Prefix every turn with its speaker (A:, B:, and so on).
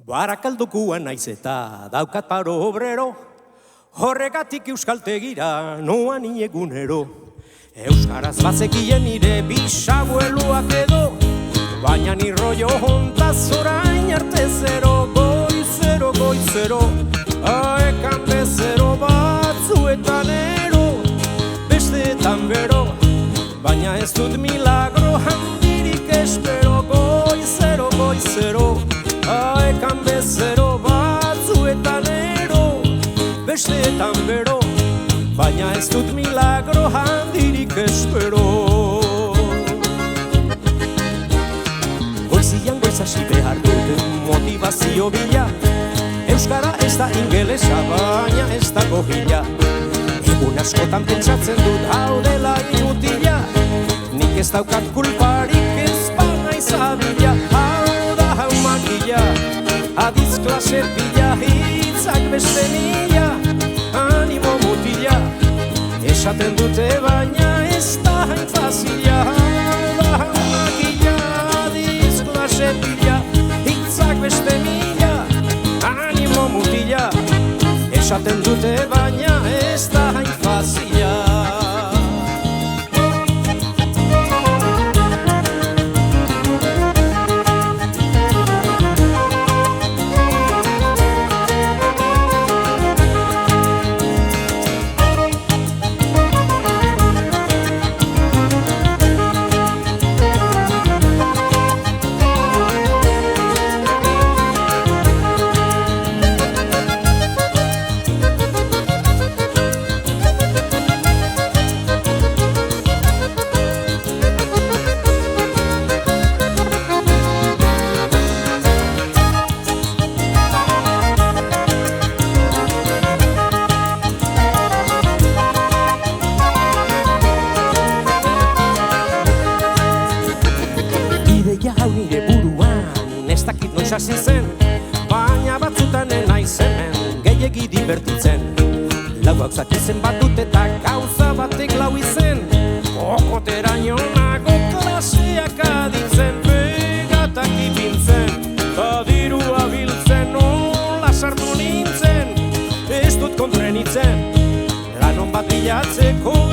A: Barakaldokua naiz eta daukat paro obrero, horregatik euskaltegira noan egunero. Euskaraz bazekien nire bisabueluak edo, baina ni rollo hontaz orain arte zero. Goizero, goizero, aekan bezero, batzuetan ero, besteetan bero, baina ez dut milagro handirik espero. Goizero, goizero, aekan bezero, batzuetan ero, besteetan bero, baina ez dut milagro handirik espero. Goizian goiz hasi behar dut motivazio bila, euskara ez da ingelesa, baina ez dago hila. Egun askotan pentsatzen dut hau dela inutila, nik ez daukat kulparik ez bana izabila. Hau da hau makila, adiz klase pila, hitzak beste mila, animo mutila, esaten dute baina ez da hain fazila. Hau da hau makila, adiz klase pila, hitzak beste mila, animo mutila, esaten dute baina ez da hain fazila. Hau nire buruan ez dakit noiz hasi zen, baina batzutan naiz hemen gehiegi divertitzen. Lau gauzak izen bat dut eta gauza batek lau izen, okoteraino nago klaseak aditzen, pegatak ipintzen, badirua biltzen, nola sartu nintzen, ez dut kontrenitzen, lanon bat bilatzeko